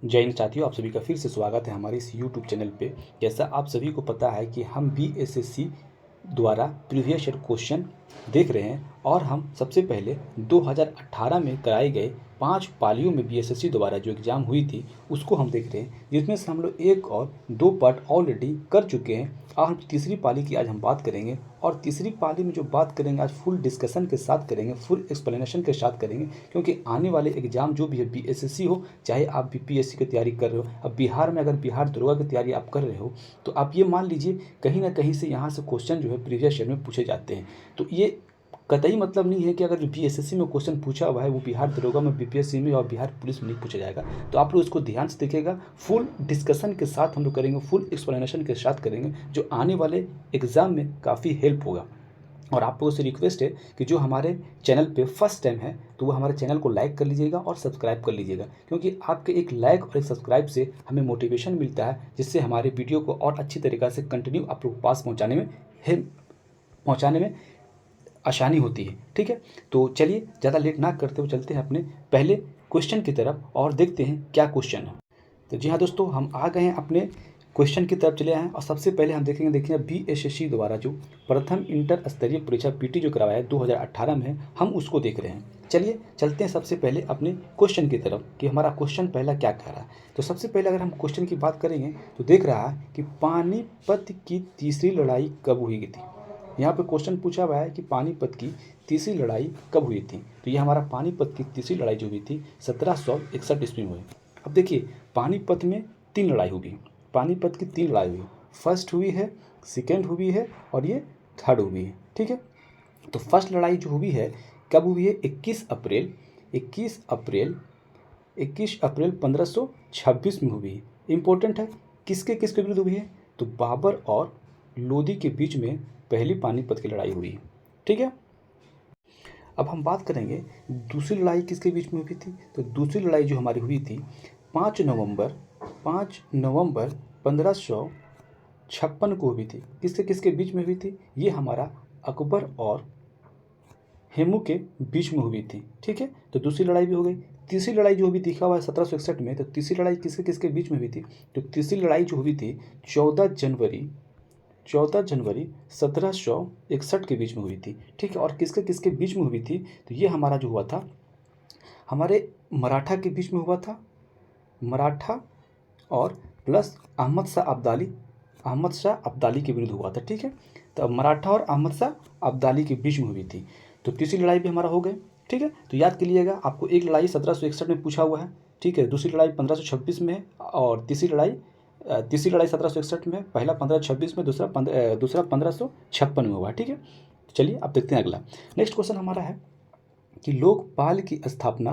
जय हिंद साथियों, आप सभी का फिर से स्वागत है हमारे इस YouTube चैनल पे। जैसा आप सभी को पता है कि हम बीएसएससी द्वारा प्रीवियस ईयर क्वेश्चन देख रहे हैं और हम सबसे पहले 2018 में कराए गए 5 पालियों में बीएसएससी द्वारा जो एग्ज़ाम हुई थी उसको हम देख रहे हैं, जिसमें से हम लोग 1 और 2 पार्ट ऑलरेडी कर चुके हैं। और हम तीसरी पाली की आज हम बात करेंगे और तीसरी पाली में जो बात करेंगे आज फुल डिस्कशन के साथ करेंगे, फुल एक्सप्लेनेशन के साथ करेंगे, क्योंकि आने वाले एग्ज़ाम जो भी है बीएसएससी हो चाहे आप बीपीएससी की तैयारी कर रहे हो। अब बिहार में अगर बिहार दरोगा की तैयारी आप कर रहे हो तो आप ये मान लीजिए कहीं ना कहीं से यहाँ से क्वेश्चन जो है प्रीवियस ईयर में पूछे जाते हैं। तो ये कतई मतलब नहीं है कि अगर जो बीएसएससी में क्वेश्चन पूछा हुआ है वो बिहार दरोगा में, बीपीएससी में और बिहार पुलिस में नहीं पूछा जाएगा। तो आप लोग इसको ध्यान से देखिएगा, फुल डिस्कशन के साथ हम लोग करेंगे, फुल एक्सप्लेनेशन के साथ करेंगे, जो आने वाले एग्ज़ाम में काफ़ी हेल्प होगा। और आप लोगों से रिक्वेस्ट है कि जो हमारे चैनल पे फर्स्ट टाइम है तो वो हमारे चैनल को लाइक कर लीजिएगा और सब्सक्राइब कर लीजिएगा, क्योंकि आपके एक लाइक और एक सब्सक्राइब से हमें मोटिवेशन मिलता है, जिससे हमारे वीडियो को और अच्छी तरीक़ा से कंटिन्यू आप लोग के पास पहुँचाने में आसानी होती है। ठीक है, तो चलिए ज़्यादा लेट ना करते हुए चलते हैं अपने पहले क्वेश्चन की तरफ और देखते हैं क्या क्वेश्चन है। तो जी हाँ दोस्तों, हम आ गए हैं अपने क्वेश्चन की तरफ चले आए और सबसे पहले हम देखेंगे, देखिए बीएसएससी द्वारा जो प्रथम इंटर स्तरीय परीक्षा पीटी जो करवाया है 2018 में, हम उसको देख रहे हैं। चलिए चलते हैं सबसे पहले अपने क्वेश्चन की तरफ कि हमारा क्वेश्चन पहला क्या कह रहा है। तो सबसे पहले अगर हम क्वेश्चन की बात करेंगे तो देख रहा है कि पानीपत की तीसरी लड़ाई कब हुई थी। यहाँ पे क्वेश्चन पूछा हुआ है कि पानीपत की तीसरी लड़ाई कब हुई थी। तो ये हमारा पानीपत की तीसरी लड़ाई जो हुई थी 1761 ईस्वी में हुई। अब देखिए पानीपत में 3 लड़ाई हुई, पानीपत की 3 लड़ाई हुई, फर्स्ट हुई है, सेकेंड हुई है और ये थर्ड हुई है। ठीक है, तो फर्स्ट लड़ाई जो हुई है कब हुई है, 21 अप्रैल 1526 में हुई है। इम्पोर्टेंट है, किसके किसके विरुद्ध हुई है, तो बाबर और लोदी के बीच में पहली पानीपत की लड़ाई हुई। ठीक है, अब हम बात करेंगे दूसरी लड़ाई किसके बीच में हुई थी। तो दूसरी लड़ाई जो हमारी हुई थी 5 नवंबर 1556 को हुई थी। किसके किसके बीच में हुई थी, ये हमारा अकबर और हेमू के बीच में हुई थी। ठीक है, तो दूसरी लड़ाई भी हो गई। तीसरी लड़ाई जो हुई दिखा हुआ है 1761 में, तो तीसरी लड़ाई किसके किसके बीच में हुई थी, तो तीसरी लड़ाई जो हुई थी 14 जनवरी 1761 के बीच में हुई थी। ठीक है, और किसके किसके बीच में हुई थी, तो ये हमारा जो हुआ था हमारे मराठा के बीच में हुआ था, मराठा और प्लस अहमद शाह अब्दाली के विरुद्ध हुआ था। ठीक है, तो मराठा और अहमद शाह अब्दाली के बीच में हुई थी। तो तीसरी लड़ाई भी हमारा हो गए। ठीक है, तो याद कर लीजिएगा, आपको एक लड़ाई 1761 में पूछा हुआ है। ठीक है, दूसरी लड़ाई 1526 में है और तीसरी लड़ाई 1761 में, पहला 1526 में, दूसरा 1556 में हुआ। ठीक है, तो चलिए अब देखते हैं अगला। नेक्स्ट क्वेश्चन हमारा है कि लोकपाल की स्थापना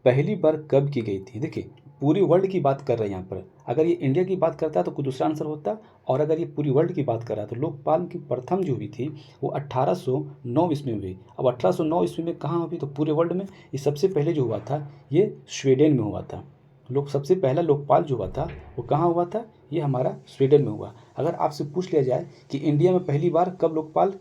पहली बार कब की गई थी। देखिए पूरी वर्ल्ड की बात कर रहे हैं यहाँ पर, अगर ये इंडिया की बात करता है तो कोई दूसरा आंसर होता, और अगर ये पूरी वर्ल्ड की बात कर रहा है तो लोकपाल की प्रथम जो हुई थी वो 1809 ईस्वी में हुई। अब 1809 ईस्वी में कहाँ हुई, तो पूरे वर्ल्ड में। ये सबसे पहले जो हुआ था ये स्वीडन में हुआ था। सबसे पहला लोकपाल जो हुआ था वो कहाँ हुआ था, ये हमारा स्वीडन में हुआ। अगर आपसे पूछ लिया जाए कि इंडिया में पहली बार कब लोकपाल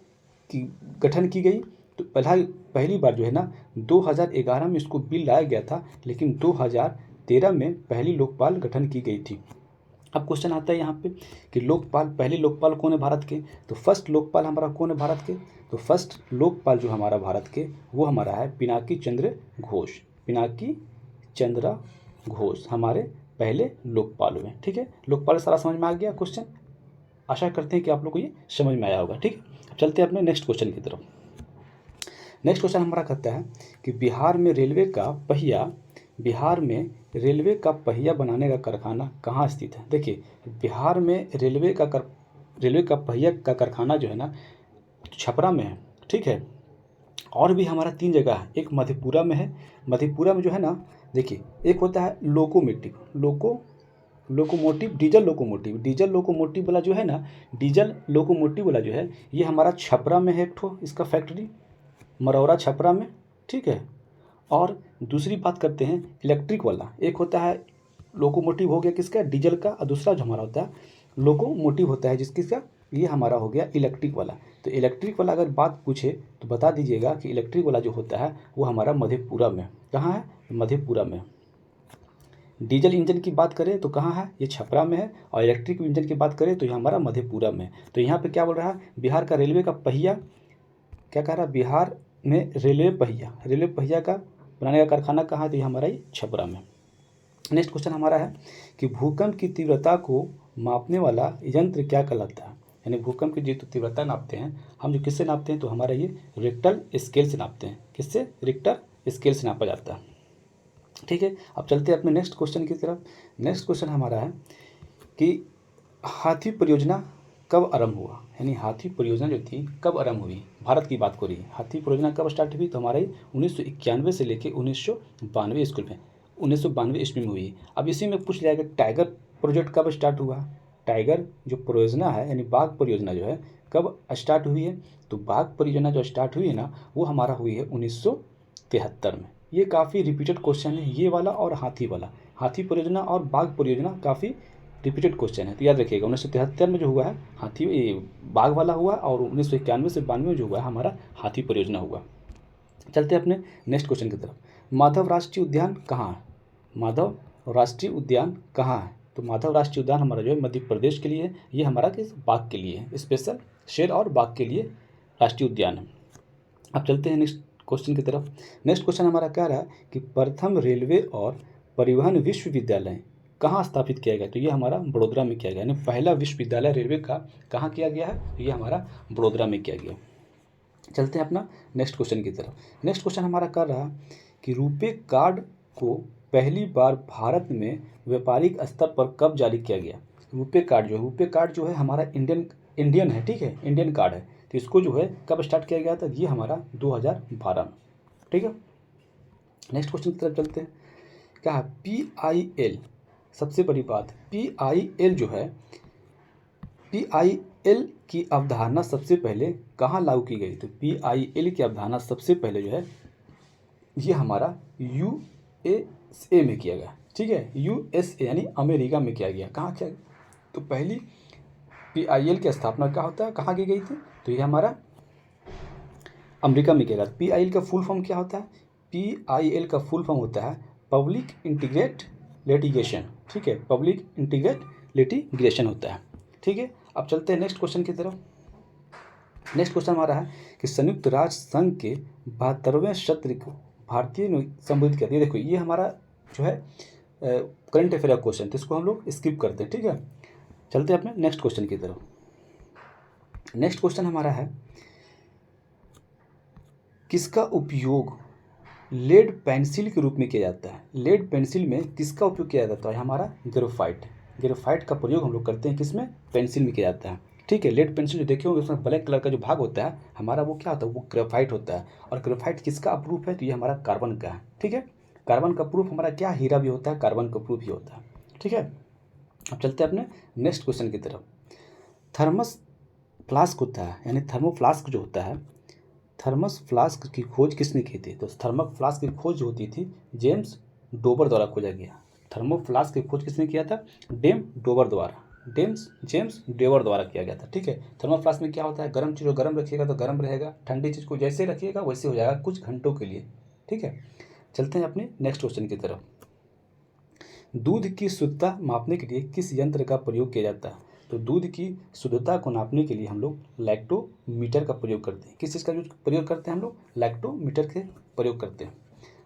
की गठन की गई, तो पहली बार जो है ना 2011 में इसको बिल लाया गया था, लेकिन 2013 में पहली लोकपाल गठन की गई थी। अब क्वेश्चन आता है यहाँ पे कि पहले लोकपाल कौन है भारत के, तो फर्स्ट लोकपाल हमारा कौन है भारत के, तो फर्स्ट लोकपाल जो हमारा भारत के वो हमारा है पिनाकी चंद्र घोष हमारे पहले लोकपाल हुए। ठीक है, लोकपाल सारा समझ में आ गया क्वेश्चन, आशा करते हैं कि आप लोग को ये समझ में आया होगा। ठीक है, अब चलते हैं अपने नेक्स्ट क्वेश्चन की तरफ। नेक्स्ट क्वेश्चन हमारा कहता है कि बिहार में रेलवे का पहिया बनाने का कारखाना कहाँ स्थित है। देखिए बिहार में रेलवे का पहिया का कारखाना जो है ना छपरा में है। ठीक है, और भी हमारा 3 जगह है, एक मधेपुरा में है। मधेपुरा में जो है ना, देखिए एक होता है डीजल लोकोमोटिव वाला जो है ना, डीजल लोकोमोटिव वाला जो है ये हमारा छपरा में है एक ठो इसका फैक्ट्री, मरौरा छपरा में। ठीक है, और दूसरी बात करते हैं इलेक्ट्रिक वाला, एक होता है लोकोमोटिव हो गया किसका, डीजल का, और दूसरा जो हमारा होता है लोकोमोटिव होता है जिसका, ये हमारा हो गया इलेक्ट्रिक वाला। तो इलेक्ट्रिक वाला अगर बात पूछे तो बता दीजिएगा कि इलेक्ट्रिक वाला जो होता है वो हमारा मधेपुरा में। कहाँ है, मधेपुरा में। डीजल इंजन की बात करें तो कहाँ है, ये छपरा में है। और इलेक्ट्रिक इंजन की बात करें तो ये हमारा मधेपुरा में है। तो यहाँ पे क्या बोल रहा है, बिहार का रेलवे का पहिया, क्या कह रहा है, बिहार में रेलवे पहिया का बनाने का कारखाना कहाँ है, तो ये हमारा ये छपरा में। नेक्स्ट क्वेश्चन हमारा है कि भूकंप की तीव्रता को मापने वाला यंत्र क्या कहलाता है। यानी भूकंप की जो तीव्रता नापते हैं हम, जो किससे नापते हैं, तो हमारा ये रिक्टर स्केल से नापते हैं। किससे, रिक्टर स्केल से नापा जाता है। ठीक है, अब चलते हैं अपने नेक्स्ट क्वेश्चन की तरफ। नेक्स्ट क्वेश्चन हमारा है कि हाथी परियोजना कब आरंभ हुआ। यानी हाथी परियोजना जो थी कब आरंभ हुई, भारत की बात करिए, हाथी परियोजना कब स्टार्ट हुई, तो हमारे 1991 से लेकर 1992 स्कूल में 1992 ईस्वी में हुई। अब इसी में पूछ लिया कि टाइगर प्रोजेक्ट कब स्टार्ट हुआ। टाइगर जो परियोजना है, यानी बाघ परियोजना जो है, कब स्टार्ट हुई है, तो बाघ परियोजना जो स्टार्ट हुई है ना, वो हमारा हुई है 1973 में। ये काफ़ी रिपीटेड क्वेश्चन है, ये वाला और हाथी वाला। हाथी परियोजना और बाघ परियोजना काफ़ी रिपीटेड क्वेश्चन है, तो याद रखिएगा। 1973 में जो हुआ है हाथी बाघ वाला हुआ, और 1991 से 92 में जो हुआ है हमारा हाथी परियोजना हुआ। चलते हैं अपने नेक्स्ट क्वेश्चन की तरफ। माधव राष्ट्रीय उद्यान कहाँ है, माधव राष्ट्रीय उद्यान कहाँ है, तो माधव राष्ट्रीय उद्यान हमारा जो है मध्य प्रदेश के लिए है। ये हमारा किस, बाघ के लिए है, स्पेशल शेर और बाघ के लिए राष्ट्रीय उद्यान है। अब चलते हैं नेक्स्ट क्वेश्चन की तरफ। नेक्स्ट क्वेश्चन हमारा क्या रहा कि प्रथम रेलवे और परिवहन विश्वविद्यालय कहाँ स्थापित किया गया, तो ये हमारा बड़ोदरा में किया गया। यानी पहला विश्वविद्यालय रेलवे का कहाँ किया गया है, तो ये हमारा बड़ोदरा में किया गया। चलते हैं अपना नेक्स्ट क्वेश्चन की तरफ। नेक्स्ट क्वेश्चन हमारा कर रहा कि रुपे कार्ड को पहली बार भारत में व्यापारिक स्तर पर कब जारी किया गया। रुपे कार्ड जो है हमारा इंडियन है, ठीक है, इंडियन कार्ड है। तो इसको जो है कब स्टार्ट किया गया था, ये हमारा 2012 में। ठीक है, नेक्स्ट क्वेश्चन की तरफ चलते हैं। क्या है, PIL, सबसे बड़ी बात, PIL जो है, PIL की अवधारणा सबसे पहले कहाँ लागू की गई, तो PIL की अवधारणा सबसे पहले जो है ये हमारा USA में किया गया। ठीक है, USA यानी अमेरिका में किया गया। कहाँ किया गया, तो पहली PIL की स्थापना क्या होता है, कहाँ की गई थी, तो ये हमारा अमेरिका में किया गया। PIL का फुल फॉर्म क्या होता है, PIL का फुल फॉर्म होता है पब्लिक इंटीग्रेट लिटिगेशन। ठीक है, पब्लिक इंटीग्रेट लिटिगेशन होता है। ठीक है, अब चलते हैं नेक्स्ट क्वेश्चन की तरफ। नेक्स्ट क्वेश्चन हमारा है कि संयुक्त राष्ट्र संघ के 72वें सत्र को भारतीय ने संबोधित किया। देखो ये हमारा जो है करंट अफेयर का क्वेश्चन, तो इसको हम लोग स्किप करते हैं। ठीक है, चलते हैं अपने नेक्स्ट क्वेश्चन की तरफ। नेक्स्ट क्वेश्चन हमारा है किसका उपयोग लेड पेंसिल के रूप में किया जाता है। लेड पेंसिल में किसका उपयोग किया जाता है, हमारा ग्रेफाइट का प्रयोग हम लोग करते हैं, किसमें, पेंसिल में किया जाता है। ठीक है, लेड पेंसिल जो देखे होंगे उसमें ब्लैक कलर का जो भाग होता है हमारा, वो क्या होता है, वो ग्रेफाइट होता है। और ग्रेफाइट किसका अप्रूफ है, तो ये हमारा कार्बन का है। ठीक है, कार्बन का प्रूफ हमारा क्या, हीरा भी होता है, कार्बन का प्रूफ ही होता है। ठीक है, अब चलते हैं अपने नेक्स्ट क्वेश्चन की तरफ। थर्मस फ्लास्क होता है, यानी थर्मोफ्लास्क जो होता है, थर्मस फ्लास्क की खोज किसने की थी, तो थर्मस फ्लास्क की खोज जो होती थी जेम्स डोबर द्वारा खोजा गया। थर्मोफ्लास्क की खोज किसने किया था, जेम्स डोबर द्वारा किया गया था। ठीक है, थर्मोफ्लास्क में क्या होता है, गर्म चीज़ को गर्म रखिएगा तो गर्म रहेगा, ठंडी चीज़ को जैसे रखिएगा वैसे हो जाएगा कुछ घंटों के लिए। ठीक है, चलते हैं अपने नेक्स्ट क्वेश्चन की तरफ। दूध की शुद्धता मापने के लिए किस यंत्र का प्रयोग किया जाता है, तो दूध की शुद्धता को नापने के लिए हम लोग लैक्टोमीटर का प्रयोग करते हैं। किस चीज़ का प्रयोग करते हैं हम लोग, लैक्टोमीटर के प्रयोग करते हैं।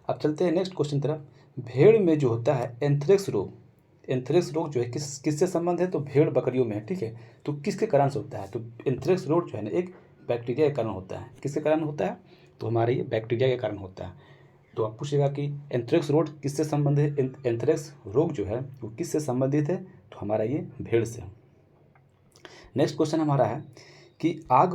अब चलते हैं नेक्स्ट क्वेश्चन तरफ। भेड़ में जो होता है एंथ्रेक्स रोग जो है किससे संबंध है, तो भेड़ बकरियों में है। ठीक है, तो किसके कारण से होता है, तो एंथ्रेक्स रोग जो है ना एक बैक्टीरिया के कारण होता है। किसके कारण होता है, तो हमारे ये बैक्टीरिया के कारण होता है। तो आप पूछेगा कि एंथ्रेक्स रोग किससे संबंधित है, एंथ्रेक्स रोग जो है वो किससे संबंधित है, तो हमारा ये भेड़ से। नेक्स्ट क्वेश्चन हमारा है कि आग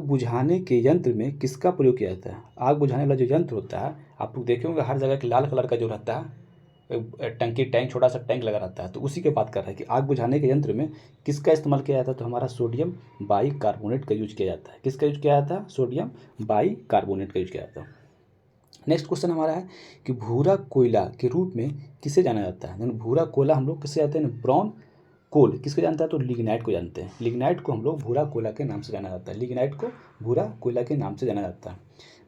बुझाने के यंत्र में किसका प्रयोग किया जाता है। आग बुझाने वाला जो यंत्र होता है आप लोग देखे होंगे हर जगह के लाल कलर का जो रहता है टैंक, छोटा सा टैंक लगा रहता है, तो उसी के बात कर रहा है कि आग बुझाने के यंत्र में किसका इस्तेमाल किया जाता है, तो हमारा सोडियम बाइकार्बोनेट का यूज किया जाता है। किसका यूज किया जाता है, सोडियम बाइकार्बोनेट का यूज किया जाता है। नेक्स्ट क्वेश्चन हमारा है कि भूरा कोयला के रूप में किसे जाना जाता है। भूरा कोयला हम लोग किसे जाते हैं, ब्राउन कोल किसको जानता है, तो लिग्नाइट को जानते हैं। लिग्नाइट को हम लोग भूरा कोयला के नाम से जाना जाता है, लिग्नाइट को भूरा कोयला के नाम से जाना जाता है।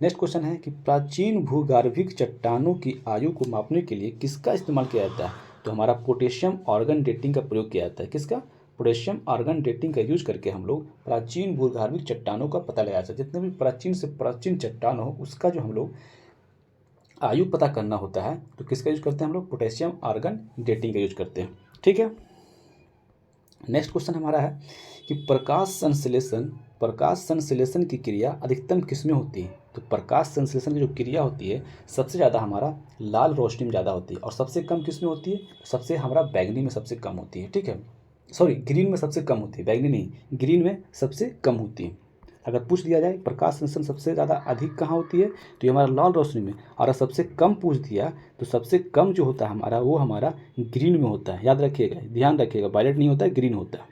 नेक्स्ट क्वेश्चन है कि प्राचीन भूगर्भिक चट्टानों की आयु को मापने के लिए किसका इस्तेमाल किया जाता है, तो हमारा पोटेशियम ऑर्गन डेटिंग का प्रयोग किया जाता है। किसका, पोटेशियम ऑर्गन डेटिंग का यूज करके हम लोग प्राचीन भूगर्भिक चट्टानों का पता लगा सकते हैं। जितने भी प्राचीन से प्राचीन चट्टान हो उसका जो हम लोग आयु पता करना होता है तो किसका यूज करते हैं हम लोग, पोटेशियम ऑर्गन डेटिंग का यूज करते हैं। ठीक है, नेक्स्ट क्वेश्चन हमारा है कि प्रकाश संश्लेषण की क्रिया अधिकतम किसमें होती है, तो प्रकाश संश्लेषण की जो क्रिया होती है सबसे ज़्यादा हमारा लाल रोशनी में ज़्यादा होती है और सबसे कम किसमें होती है, सबसे हमारा बैगनी में सबसे कम होती है। ठीक है, सॉरी ग्रीन में सबसे कम होती है, बैगनी नहीं, ग्रीन में सबसे कम होती है। अगर पूछ दिया जाए प्रकाश संश्लेषण सबसे ज़्यादा अधिक कहाँ होती है, तो ये हमारा लाल रोशनी में, और सबसे कम पूछ दिया तो सबसे कम जो होता है हमारा वो हमारा ग्रीन में होता है। याद रखिएगा, ध्यान रखिएगा, वायलेट नहीं होता है, ग्रीन होता है।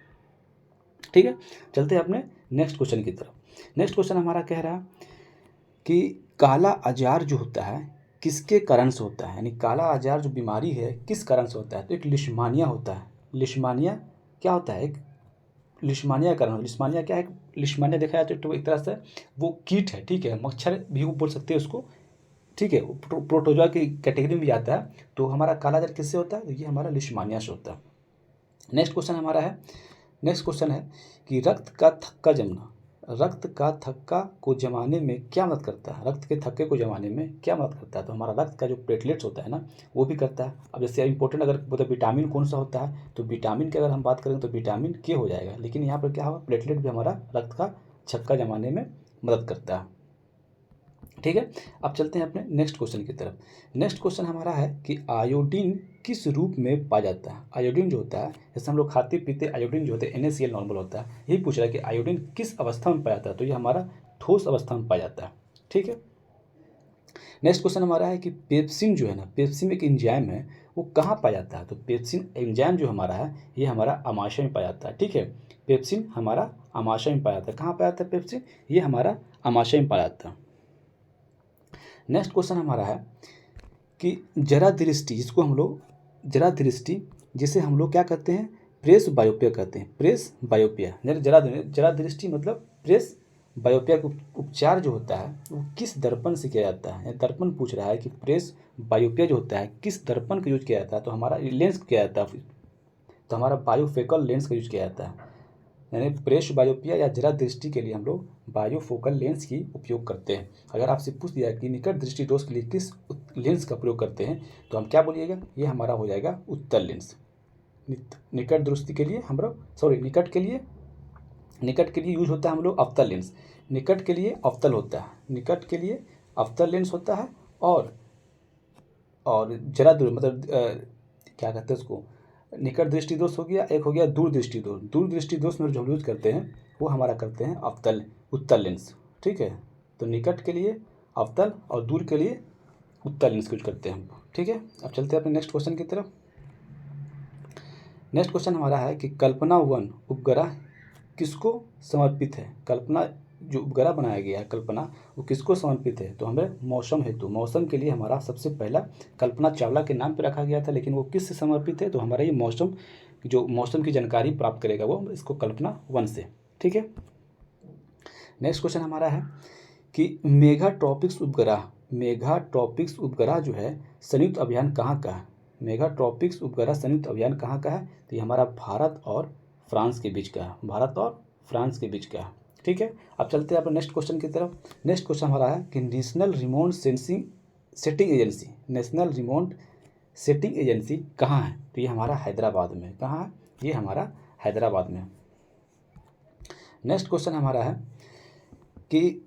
ठीक है, चलते हैं अपने नेक्स्ट क्वेश्चन की तरफ। नेक्स्ट क्वेश्चन हमारा कह रहा है कि काला अजार जो होता है किसके कारण से होता है, यानी काला अजार जो बीमारी है किस कारण से होता है, तो एक लिशमानिया होता है। लिशमानिया क्या होता है, एक लिशमानिया का कारण, लिशमानिया क्या है, लिशमानिया देखा जाए तो एक तरह से वो कीट है। ठीक है, मच्छर भी वो बोल सकते हैं उसको। ठीक है, प्रोटोजोआ की कैटेगरी में भी आता है। तो हमारा काला अजार किससे होता है, तो ये हमारा लिशमानिया से होता है। नेक्स्ट क्वेश्चन हमारा है, नेक्स्ट क्वेश्चन है कि रक्त का थक्का जमना, रक्त का थक्का को जमाने में क्या मदद करता है, रक्त के थक्के को जमाने में क्या मदद करता है, तो हमारा रक्त का जो प्लेटलेट्स होता है ना वो भी करता है। अब जैसे इंपॉर्टेंट अगर बोलते विटामिन कौन सा होता है, तो विटामिन की अगर हम बात करें तो विटामिन के हो जाएगा, लेकिन यहाँ पर क्या होगा, प्लेटलेट भी हमारा रक्त का थक्का जमाने में मदद करता है। ठीक है, अब चलते हैं अपने नेक्स्ट क्वेश्चन की तरफ। नेक्स्ट क्वेश्चन हमारा है कि आयोडीन किस रूप में पाया जाता है। आयोडीन जो होता है, जैसे हम लोग खाते पीते आयोडीन जो होते हैं NaCl नॉर्मल होता है, यही पूछ रहा है कि आयोडीन किस अवस्था में पाया जाता है, तो ये हमारा ठोस अवस्था में पाया जाता है। ठीक है, नेक्स्ट क्वेश्चन हमारा है कि पेप्सिन जो है ना, पेप्सिन एक एंजाइम है, वो कहाँ पाया जाता है, तो पेप्सिन एंजाइम जो हमारा है ये हमारा आमाशय में पाया जाता है। ठीक है, पेप्सिन हमारा आमाशय में पाया जाता है। कहाँ पाया जाता है पेप्सिन, ये हमारा आमाशय में पाया जाता है। नेक्स्ट क्वेश्चन हमारा है कि जरा दृष्टि, जिसको हम लोग जरा दृष्टि, जिसे हम लोग क्या कहते हैं, प्रेस बायोपिया कहते हैं, प्रेस बायोपिया। जरा दृष्टि मतलब प्रेस बायोपिया का उपचार जो होता है वो किस दर्पण से किया जाता है। दर्पण पूछ रहा है कि प्रेस बायोपिया जो होता है किस दर्पण का यूज किया जाता है, तो हमारा लेंस किया जाता है, तो हमारा बायोफोकल लेंस का यूज किया जाता है। यानी प्रेस बायोपिया या जरा दृष्टि के लिए हम लोग बायोफोकल लेंस की उपयोग करते हैं। अगर आपसे पूछ दिया कि निकट दृष्टि दोष के लिए किस लेंस का प्रयोग करते हैं, तो हम क्या बोलिएगा, ये हमारा हो जाएगा उत्तल लेंस। निकट दृष्टि के लिए हम लोग निकट के लिए यूज होता है हम लोग अवतल लेंस। निकट के लिए अवतल होता है, निकट के लिए अवतल लेंस होता है। और जरा दूर मतलब क्या कहते हैं उसको, निकट दृष्टि दोष हो गया, एक हो गया दूर दृष्टि दोष। दूर दृष्टि दोष में जो हम यूज करते हैं वो हमारा करते हैं उत्तल लेंस। ठीक है, तो निकट के लिए अवतल और दूर के लिए उत्तल लेंस यूज करते हैं हम। ठीक है, अब चलते हैं अपने नेक्स्ट क्वेश्चन की तरफ। नेक्स्ट क्वेश्चन हमारा है कि कल्पना 1 उपग्रह किसको समर्पित है। कल्पना जो उपग्रह बनाया गया है कल्पना, वो किसको समर्पित है, तो हमें मौसम हेतु, मौसम के लिए हमारा सबसे पहला कल्पना चावला के नाम पे रखा गया था, लेकिन वो किससे समर्पित है, तो हमारा ये मौसम की जानकारी प्राप्त करेगा वो इसको कल्पना 1 से। ठीक है, नेक्स्ट क्वेश्चन हमारा है कि मेगाट्रॉपिक्स उपग्रह जो है संयुक्त अभियान कहाँ का है। मेगाट्रॉपिक्स उपग्रह संयुक्त अभियान कहाँ का है, तो ये हमारा भारत और फ्रांस के बीच का है, भारत और फ्रांस के बीच का है। ठीक है, अब चलते हैं अपने नेक्स्ट क्वेश्चन की तरफ। नेक्स्ट क्वेश्चन हमारा है कि नेशनल रिमोट सेटिंग एजेंसी कहाँ है, तो ये हमारा हैदराबाद में। कहाँ है, ये हमारा हैदराबाद में। नेक्स्ट क्वेश्चन हमारा है कि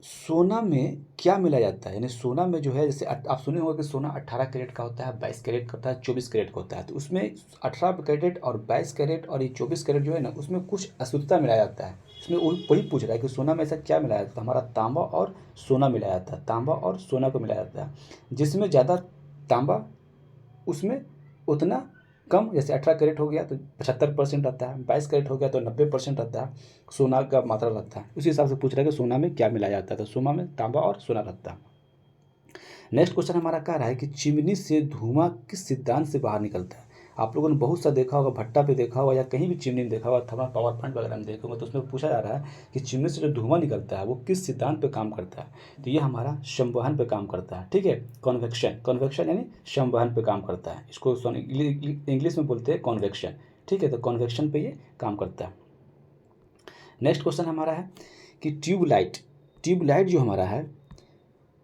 सोना में क्या मिलाया जाता है, यानी सोना में जो है, जैसे आप सुने होंगे कि सोना 18 कैरेट का होता है, 22 कैरेट का होता है, 24 कैरेट का होता है। तो उसमें 18 कैरेट और 22 कैरेट और ये 24 कैरेट जो है ना, उसमें कुछ अशुद्धता मिलाया जाता है। इसमें वही पूछ रहा है कि सोना में ऐसा क्या मिलाया जाता है, हमारा तांबा और सोना मिलाया जाता है, तांबा और सोना को मिलाया जाता है। जिसमें ज़्यादा तांबा उसमें उतना कम, जैसे 18 कैरेट हो गया तो 75% रहता है, 22 कैरेट हो गया तो 90% रहता है, सोना का मात्रा रहता है। उसी हिसाब से पूछ रहा है कि सोना में क्या मिलाया जाता है, तो सोना में तांबा और सोना रहता है। नेक्स्ट क्वेश्चन हमारा कह रहा है कि चिमनी से धुआं किस सिद्धांत से बाहर निकलता है। आप लोगों ने बहुत सा देखा होगा, भट्टा पे देखा होगा या कहीं भी चिमनी में देखा होगा, थर्मल पावर प्लांट वगैरह में देखोगे तो उसमें पूछा जा रहा है कि चिमनी से जो धुआं निकलता है वो किस सिद्धांत पे काम करता है। तो ये हमारा संवहन पे काम करता है, ठीक है, कॉन्वेक्शन। कॉन्वेक्शन यानी संवहन पे काम करता है, इसको इंग्लिश में बोलते हैं कॉन्वेक्शन, ठीक है। तो कॉन्वेक्शन पे ये काम करता है। नेक्स्ट क्वेश्चन हमारा है कि ट्यूबलाइट, ट्यूबलाइट जो हमारा है,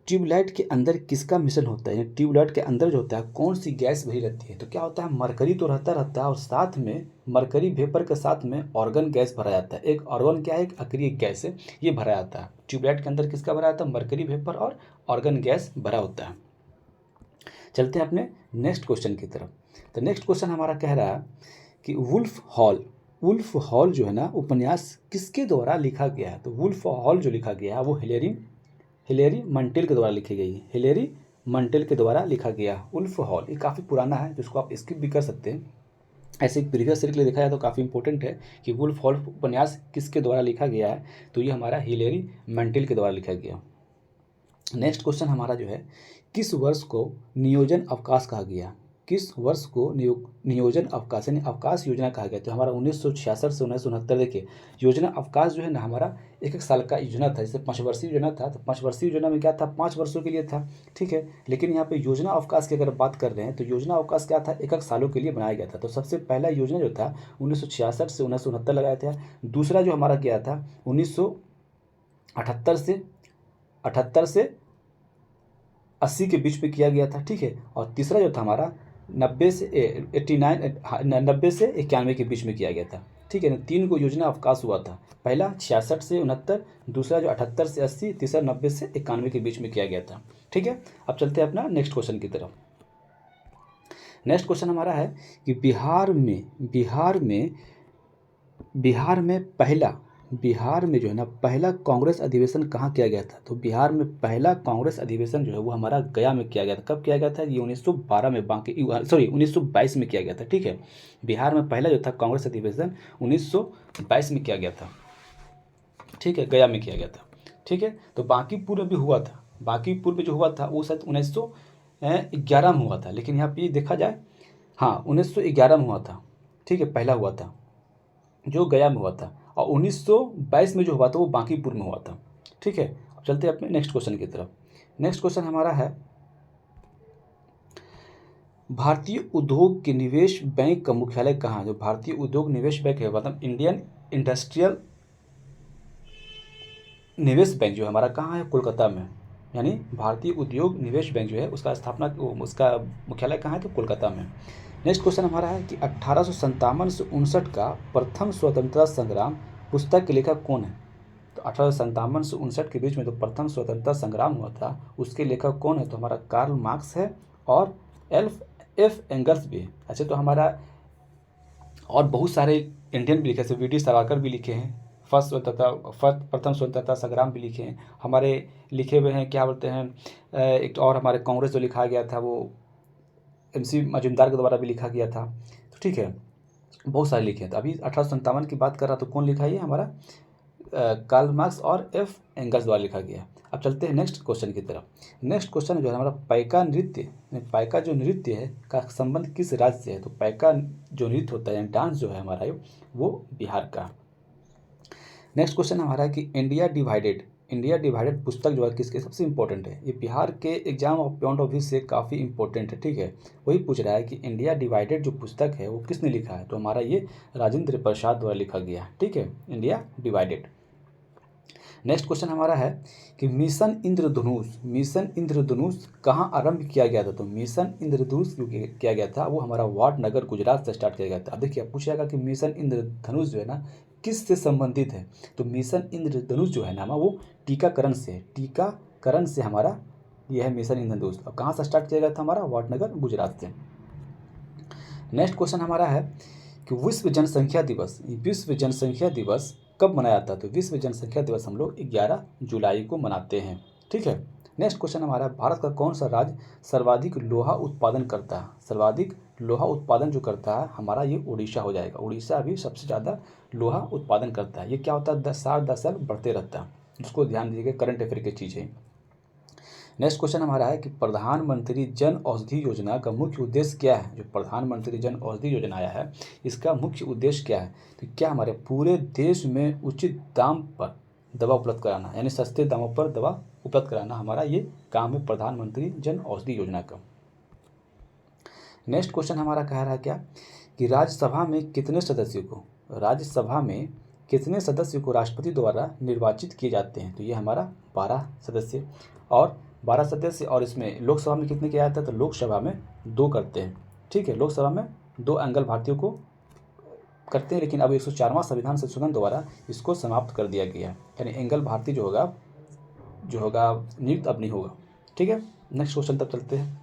ट्यूबलाइट के अंदर किसका मिश्रण होता है, ट्यूबलाइट के अंदर जो होता है कौन सी गैस भरी रहती है। तो क्या होता है, मरकरी तो रहता है और साथ में मरकरी वेपर के साथ में ऑर्गन गैस भरा जाता है। एक ऑर्गन क्या है, एक अक्रिय गैस है, ये भरा जाता है। ट्यूबलाइट के अंदर किसका भरा जाता है, मरकरी वेपर और ऑर्गन गैस भरा होता है। चलते हैं अपने नेक्स्ट क्वेश्चन की तरफ। तो नेक्स्ट क्वेश्चन हमारा कह रहा है कि वुल्फ हॉल, वुल्फ हॉल जो है ना उपन्यास किसके द्वारा लिखा गया है। तो वुल्फ हॉल जो लिखा गया है वो हिलेरी मंटेल के द्वारा लिखी गई है, हिलेरी मंटेल के द्वारा लिखा गया वुल्फ हॉल। ये काफ़ी पुराना है जिसको आप स्किप भी कर सकते हैं। ऐसे एक प्रीवियस ईयर के लिए देखा जाए तो काफ़ी इंपॉर्टेंट है कि वुल्फ हॉल उपन्यास किसके द्वारा लिखा गया है। तो ये हमारा हिलेरी मंटेल के द्वारा लिखा गया। नेक्स्ट क्वेश्चन हमारा जो है, किस वर्ष को नियोजन अवकाश कहा गया, किस वर्ष को नियोजन अवकाश यानी अवकाश योजना कहा गया। तो हमारा 1966 से 1969। देखिए योजना अवकाश जो है ना हमारा एक साल का योजना था, जैसे 5 वर्षीय योजना था। तो 5 वर्षीय योजना में क्या था, 5 वर्षों के लिए था, ठीक है। लेकिन यहाँ पे योजना अवकाश की अगर बात कर रहे हैं तो योजना अवकाश क्या था, 1 सालों के लिए बनाया गया था। तो सबसे पहला योजना जो था 1966 से 1969 लगाया था। दूसरा जो हमारा गया था 1978 से 80 के बीच में किया गया था, ठीक है। और तीसरा जो था हमारा 90 से 91 के बीच में किया गया था, ठीक है ना। 3 को योजना अवकाश हुआ था, पहला 66 से 69, दूसरा जो 78 से 80, तीसरा 90 से 91 के बीच में किया गया था, ठीक है। अब चलते हैं अपना नेक्स्ट क्वेश्चन की तरफ। नेक्स्ट क्वेश्चन हमारा है कि बिहार में जो है ना पहला कांग्रेस अधिवेशन कहाँ किया गया था। तो बिहार में पहला कांग्रेस अधिवेशन जो है वो हमारा गया में किया गया था। कब किया गया था, ये 1912 में 1922 में किया गया था, ठीक है। बिहार में पहला जो था कांग्रेस अधिवेशन 1922 में किया गया था, ठीक है, गया में किया गया था, ठीक है। तो बांकीपुर भी हुआ था, बांकीपुर में जो हुआ था वो शायद 1911 में हुआ था। लेकिन यहाँ पे देखा जाए हाँ 1911 में हुआ था, ठीक है, पहला हुआ था जो गया में हुआ था। और 1922 में जो हुआ था वो बांकीपुर में हुआ था, ठीक है। अब चलते हैं अपने नेक्स्ट क्वेश्चन की तरफ। नेक्स्ट क्वेश्चन हमारा है, भारतीय उद्योग के निवेश बैंक का मुख्यालय कहाँ है। जो भारतीय उद्योग निवेश बैंक है मतलब इंडियन इंडस्ट्रियल निवेश बैंक जो है हमारा कहाँ है, कोलकाता में। यानी भारतीय उद्योग निवेश बैंक जो है उसका उसका मुख्यालय कहाँ है, तो कोलकाता में। नेक्स्ट क्वेश्चन हमारा है कि 1857 से 59 का प्रथम स्वतंत्रता संग्राम पुस्तक के लेखक कौन है। तो 1857 से 59 के बीच में जो प्रथम स्वतंत्रता संग्राम हुआ था उसके लेखक कौन है। तो हमारा कार्ल मार्क्स है और एफ एंगल्स भी है। अच्छा, तो हमारा और बहुत सारे इंडियन भी लिखे हैं, वी डी सावरकर भी लिखे हैं, प्रथम स्वतंत्रता संग्राम भी लिखे हैं हमारे, लिखे हुए हैं क्या बोलते हैं एक और हमारे कांग्रेस जो लिखा गया था वो MC मजुमदार के द्वारा भी लिखा गया था, तो ठीक है बहुत सारे लिखे हैं। तो अभी 1857 की बात कर रहा तो कौन लिखा है, ये हमारा कार्ल मार्क्स और एफ एंगल्स द्वारा लिखा गया। अब चलते हैं नेक्स्ट क्वेश्चन की तरफ। नेक्स्ट क्वेश्चन जो है हमारा पाइका जो नृत्य है का संबंध किस राज्य से है। तो पाइका जो नृत्य होता है डांस जो है हमारा वो बिहार का। नेक्स्ट क्वेश्चन हमारा है कि इंडिया डिवाइडेड पुस्तक जो है किसके सबसे इंपॉर्टेंट है। ये बिहार के exam of point of view से काफ़ी इंपॉर्टेंट है, ठीक है। वही पूछ रहा है कि इंडिया डिवाइडेड जो पुस्तक है वो किसने लिखा है। तो हमारा ये राजेंद्र प्रसाद द्वारा लिखा गया है, ठीक है, इंडिया डिवाइडेड। नेक्स्ट क्वेश्चन हमारा है कि मिशन इंद्रधनुष कहाँ आरंभ किया गया था। तो मिशन इंद्रधनुष जो किया गया था वो हमारा वाटनगर गुजरात से स्टार्ट किया गया था। अब देखिए पूछ जाएगा कि मिशन इंद्रधनुष जो है ना किस से संबंधित है। तो मिशन इंद्रधनुष जो है ना वो टीकाकरण से हमारा यह है मिशन इंद्रधनुष। अब कहाँ से स्टार्ट किया गया था, हमारा वाटनगर गुजरात से। नेक्स्ट क्वेश्चन हमारा है कि विश्व जनसंख्या दिवस कब मनाया जाता है। तो विश्व जनसंख्या दिवस हम लोग 11 जुलाई को मनाते हैं, ठीक है। नेक्स्ट क्वेश्चन हमारा, भारत का कौन सा राज्य सर्वाधिक लोहा उत्पादन करता है। सर्वाधिक लोहा उत्पादन जो करता है हमारा ये उड़ीसा हो जाएगा। उड़ीसा भी सबसे ज़्यादा लोहा उत्पादन करता है। ये क्या होता है, 10 साल बढ़ते रहता है, जिसको ध्यान दीजिएगा, करंट अफेयर की चीज़ है। नेक्स्ट क्वेश्चन हमारा है कि प्रधानमंत्री जन औषधि योजना का मुख्य उद्देश्य क्या है। जो प्रधानमंत्री जन औषधि योजना आया है इसका मुख्य उद्देश्य क्या है। तो क्या हमारे पूरे देश में उचित दाम पर दवा उपलब्ध कराना, यानी सस्ते दामों पर दवा उपलब्ध कराना हमारा ये काम है प्रधानमंत्री जन औषधि योजना का। नेक्स्ट क्वेश्चन हमारा कह रहा है क्या कि राज्यसभा में कितने सदस्यों को राष्ट्रपति द्वारा निर्वाचित किए जाते हैं। तो ये हमारा 12 सदस्य और 12 सदस्य, और इसमें लोकसभा में कितने किया जाता है। तो लोकसभा में 2 करते हैं, ठीक है। लोकसभा में 2 एंगल भारतीयों को करते हैं, लेकिन अब 104वां संविधान संशोधन द्वारा इसको समाप्त कर दिया गया है, यानी एंगल भारतीय जो होगा नियुक्त अब नहीं होगा, ठीक है। नेक्स्ट क्वेश्चन तब चलते हैं।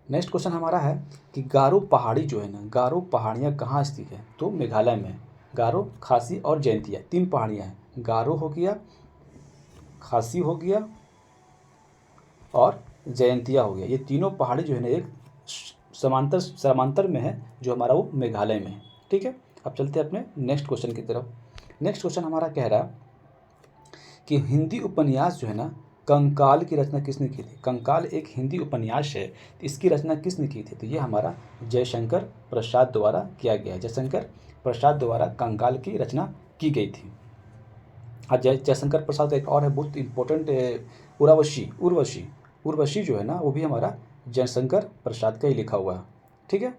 नेक्स्ट क्वेश्चन हमारा है कि गारो पहाड़ी जो है ना, गारो पहाड़ियाँ कहाँ स्थित है। तो मेघालय में है। गारो, खासी और जयंतिया 3 पहाड़ियाँ हैं। गारो हो गया, खासी हो गया और जयंतिया हो गया। ये तीनों पहाड़ी जो है ना एक समांतर में है, जो हमारा वो मेघालय में है, ठीक है। अब चलते हैं अपने नेक्स्ट क्वेश्चन की तरफ। नेक्स्ट क्वेश्चन हमारा कह रहा है कि हिंदी उपन्यास जो है ना कंकाल की रचना किसने की थी। कंकाल एक हिंदी उपन्यास है, तो इसकी रचना किसने की थी। तो ये हमारा जयशंकर प्रसाद द्वारा किया गया है। जयशंकर प्रसाद द्वारा कंकाल की रचना की गई थी। और जयशंकर प्रसाद एक और है बहुत इंपॉर्टेंट, उर्वशी जो है ना वो भी हमारा जयशंकर प्रसाद का ही लिखा हुआ है, ठीक है।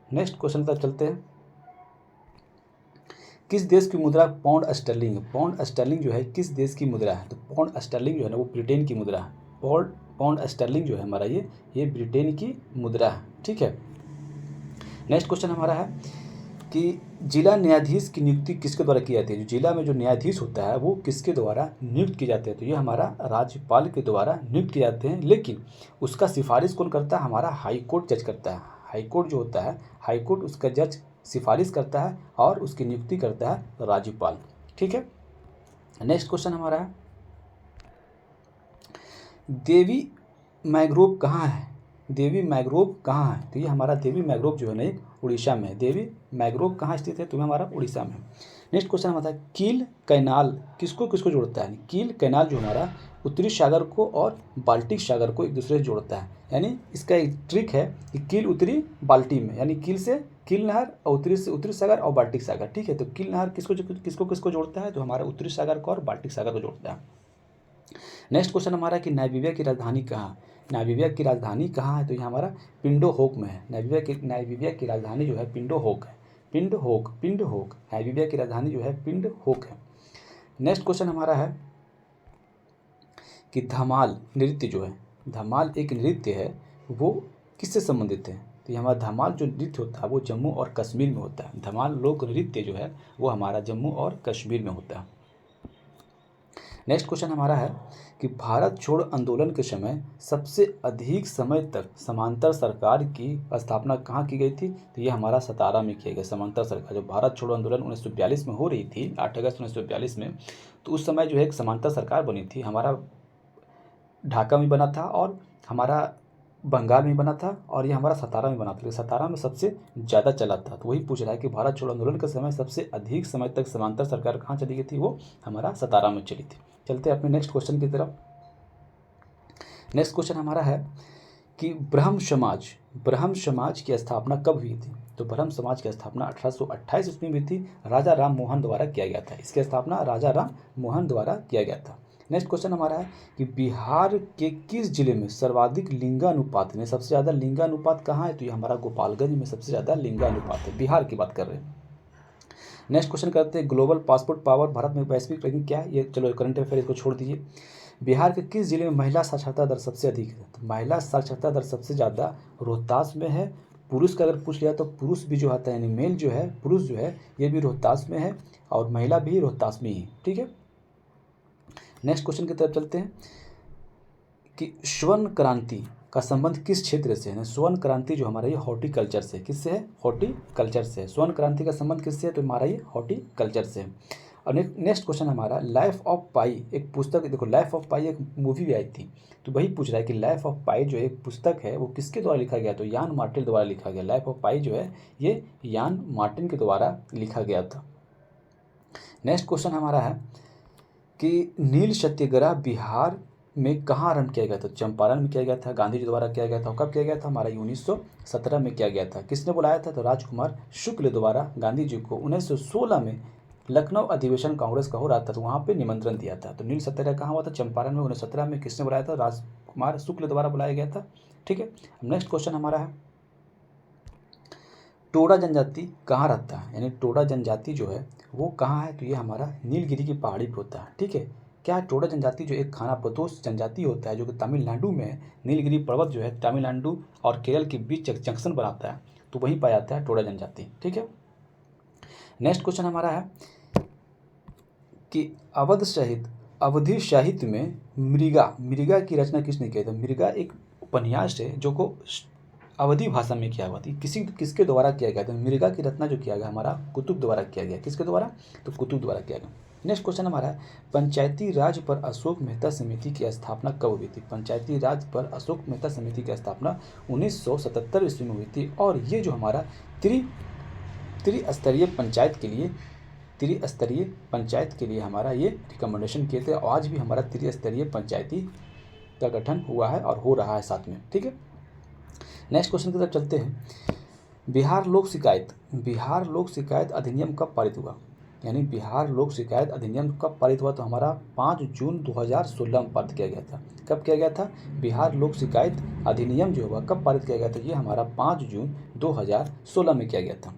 नेक्स्ट क्वेश्चन तक चलते हैं। किस देश की मुद्रा पाउंड स्टर्लिंग है। पाउंड स्टर्लिंग जो है किस देश की मुद्रा है। तो पाउंड स्टर्लिंग जो है ना वो ब्रिटेन की मुद्रा है। पाउंड स्टर्लिंग जो है हमारा ये ब्रिटेन की मुद्रा है, ठीक है। नेक्स्ट क्वेश्चन हमारा है कि जिला न्यायाधीश की नियुक्ति किसके द्वारा की जाती है। जो जिला में जो न्यायाधीश होता है वो किसके द्वारा नियुक्त किए जाते हैं। तो ये हमारा राज्यपाल के द्वारा नियुक्त किए जाते हैं, लेकिन उसका सिफारिश कौन करता है। हमारा हाई कोर्ट जज करता है। हाई कोर्ट जो होता है, हाई कोर्ट उसका जज सिफारिश करता है और उसकी नियुक्ति करता है राज्यपाल, ठीक है। नेक्स्ट क्वेश्चन हमारा है देवी मैंग्रोव कहाँ है। देवी मैंग्रोव कहाँ है। तो ये हमारा देवी मैंग्रोव जो है ना उड़ीसा में है। देवी मैंग्रोव कहाँ स्थित है। तो हमारा उड़ीसा में। नेक्स्ट क्वेश्चन हमारा है कील कैनाल किसको किसको जोड़ता है। कील कैनाल जो हमारा उत्तरी सागर को और बाल्टिक सागर को एक दूसरे से जोड़ता है। यानी इसका एक ट्रिक है कि कील उत्तरी बाल्टी में, यानी कील से कील नहर और उत्तरी सागर और बाल्टिक सागर, ठीक है। तो कील नहर किसको जोड़ता है। तो हमारा उत्तरी सागर को और बाल्टिक सागर को जोड़ता है। नेक्स्ट क्वेश्चन हमारा कि नामीबिया की राजधानी कहाँ। नामीबिया की राजधानी कहाँ है। तो ये हमारा पिंडोहोक में है। नामीबिया की राजधानी जो है पिंडोहोक है। पिंडहोक नामीबिया की राजधानी जो है पिंडहोक है। नेक्स्ट क्वेश्चन हमारा है कि धमाल नृत्य जो है, धमाल एक नृत्य है, वो किससे संबंधित है। तो ये हमारा धमाल जो नृत्य होता है वो जम्मू और कश्मीर में होता है। धमाल लोक नृत्य जो है वो हमारा जम्मू और कश्मीर में होता है। नेक्स्ट क्वेश्चन हमारा है कि भारत छोड़ो आंदोलन के समय सबसे अधिक समय तक समांतर सरकार की स्थापना कहाँ की गई थी। तो ये हमारा सतारा में किया गया। समांतर सरकार जो भारत छोड़ो आंदोलन 1942 में हो रही थी, 8 अगस्त 1942 में, तो उस समय जो है एक समांतर सरकार बनी थी। हमारा ढाका में बना था और हमारा बंगाल में बना था और ये हमारा सतारा में बना था। सतारा में सबसे ज़्यादा चला था। तो वही पूछ रहा है कि भारत छोड़ो आंदोलन के समय सबसे अधिक समय तक समांतर सरकार कहाँ चली गई थी। वो हमारा सतारा में चली थी। चलते हैं अपने नेक्स्ट क्वेश्चन की तरफ। नेक्स्ट क्वेश्चन हमारा है कि ब्रह्म समाज की स्थापना कब हुई थी। तो ब्रह्म समाज की स्थापना 1828 ईस्वी में हुई थी। राजा राम मोहन द्वारा किया गया था। इसकी स्थापना राजा राम मोहन द्वारा किया गया था। नेक्स्ट क्वेश्चन हमारा है कि बिहार के किस जिले में सर्वाधिक लिंगानुपात में सबसे ज़्यादा लिंगानुपात कहाँ है। तो ये हमारा गोपालगंज में सबसे ज़्यादा लिंगानुपात है। बिहार की बात कर रहे हैं। नेक्स्ट क्वेश्चन करते हैं ग्लोबल पासपोर्ट पावर भारत में वैश्विक रैंकिंग क्या है। ये चलो करंट अफेयर इसको छोड़ दीजिए। बिहार के किस जिले में महिला साक्षरता दर सबसे अधिक है। तो महिला साक्षरता दर सबसे ज़्यादा रोहतास में है। पुरुष का अगर पूछ लिया तो पुरुष भी जो आता है, यानी मेल जो है, पुरुष जो है, ये भी रोहतास में है और महिला भी रोहतास में ही, ठीक है। नेक्स्ट क्वेश्चन की तरफ चलते हैं कि स्वर्ण क्रांति का संबंध किस क्षेत्र से है। स्वर्ण क्रांति जो हमारा ये हॉर्टिकल्चर से, किससे है, हॉर्टिकल्चर से। स्वर्ण क्रांति का संबंध किससे है, तो हमारा ये हॉर्टिकल्चर से। और नेक्स्ट क्वेश्चन हमारा लाइफ ऑफ पाई एक पुस्तक, देखो लाइफ ऑफ पाई एक मूवी भी आई थी, तो वही पूछ रहा है कि लाइफ ऑफ पाई जो एक पुस्तक है वो किसके द्वारा लिखा गया। तो यान मार्टिन द्वारा लिखा गया। लाइफ ऑफ पाई जो है ये यान मार्टिन के द्वारा लिखा गया था। नेक्स्ट क्वेश्चन हमारा है कि नील सत्याग्रह बिहार में कहाँ आरंभ किया गया था? चंपारण में किया गया था, गांधी जी द्वारा किया गया था। कब किया गया था? हमारा 1917 में किया गया था। किसने बुलाया था? तो राजकुमार शुक्ल द्वारा गांधी जी को 1916 में लखनऊ अधिवेशन कांग्रेस का हो रहा था, तो वहाँ पे निमंत्रण दिया था। तो नील सत्याग्रह कहाँ हुआ था? चंपारण में 1917 में। किसने बुलाया था? राजकुमार शुक्ल द्वारा बुलाया गया था। ठीक है, नेक्स्ट क्वेश्चन हमारा है, टोडा जनजाति कहाँ रहता है? यानी टोडा जनजाति जो है वो कहाँ है? तो ये हमारा नीलगिरी की पहाड़ी पे होता है। ठीक है, क्या है? टोडा जनजाति जो एक खानाबदोश जनजाति होता है जो कि तमिलनाडु में है। नीलगिरी पर्वत जो है तमिलनाडु और केरल के बीच जंक्शन बनाता है, तो वहीं पाया जाता है टोडा जनजाति। ठीक है, नेक्स्ट क्वेश्चन हमारा है कि अवधि साहित्य में मृगा की रचना किसने की? तो मृगा एक उपन्यास है जो को अवधी भाषा में किया हुआ थी। किसके द्वारा किया गया था? मृगा की रचना जो किया गया हमारा कुतुब द्वारा किया गया। किसके द्वारा? तो कुतुब द्वारा किया गया। नेक्स्ट क्वेश्चन हमारा है, पंचायती राज पर अशोक मेहता समिति की स्थापना कब हुई थी? पंचायती राज पर अशोक मेहता समिति की स्थापना 1977 ईस्वी में हुई थी। और ये जो हमारा त्रिस्तरीय पंचायत के लिए हमारा ये रिकमेंडेशन किए थे। और आज भी हमारा त्रिस्तरीय पंचायती का गठन हुआ है और हो रहा है साथ में। ठीक है, नेक्स्ट क्वेश्चन की तरफ चलते हैं। बिहार लोक शिकायत अधिनियम कब पारित हुआ? यानी बिहार लोक शिकायत अधिनियम कब पारित हुआ? तो हमारा 5 जून 2016 में पारित किया गया था। कब किया गया था? बिहार लोक शिकायत अधिनियम जो हुआ कब पारित किया गया था? ये हमारा 5 जून 2016 में किया गया था।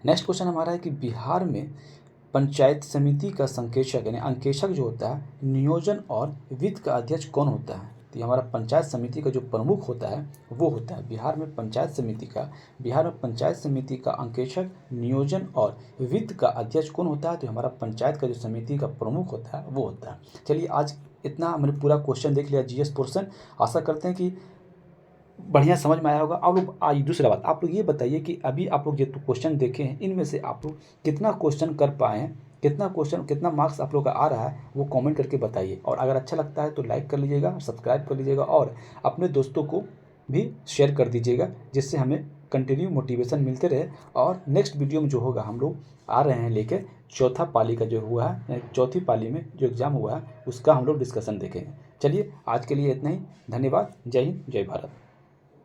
नेक्स्ट क्वेश्चन हमारा है कि बिहार में पंचायत समिति का संकेशक यानी अंकेशक जो होता है, नियोजन और वित्त का अध्यक्ष कौन होता है? तो ये हमारा पंचायत समिति का जो प्रमुख होता है वो होता है बिहार में पंचायत समिति का अंकेशक, नियोजन और वित्त का अध्यक्ष कौन होता है? तो हमारा पंचायत का जो समिति का प्रमुख होता है वो होता है। चलिए, आज इतना हमने पूरा क्वेश्चन देख लिया जीएस पोर्शन। आशा करते हैं कि बढ़िया समझ में आया होगा। आप लोग आज दूसरा बात, आप लोग ये बताइए कि अभी आप लोग जो क्वेश्चन देखे हैं इनमें से आप लोग कितना क्वेश्चन कर पाए हैं, कितना मार्क्स आप लोग का आ रहा है वो कमेंट करके बताइए। और अगर अच्छा लगता है तो लाइक कर लीजिएगा, सब्सक्राइब कर लीजिएगा और अपने दोस्तों को भी शेयर कर दीजिएगा, जिससे हमें कंटिन्यू मोटिवेशन मिलते रहे। और नेक्स्ट वीडियो में जो होगा हम लोग आ रहे हैं लेके चौथा पाली का जो हुआ है, चौथी पाली में जो एग्ज़ाम हुआ है उसका हम लोग डिस्कशन देखेंगे। चलिए, आज के लिए इतना ही। धन्यवाद। जय हिंद, जय भारत।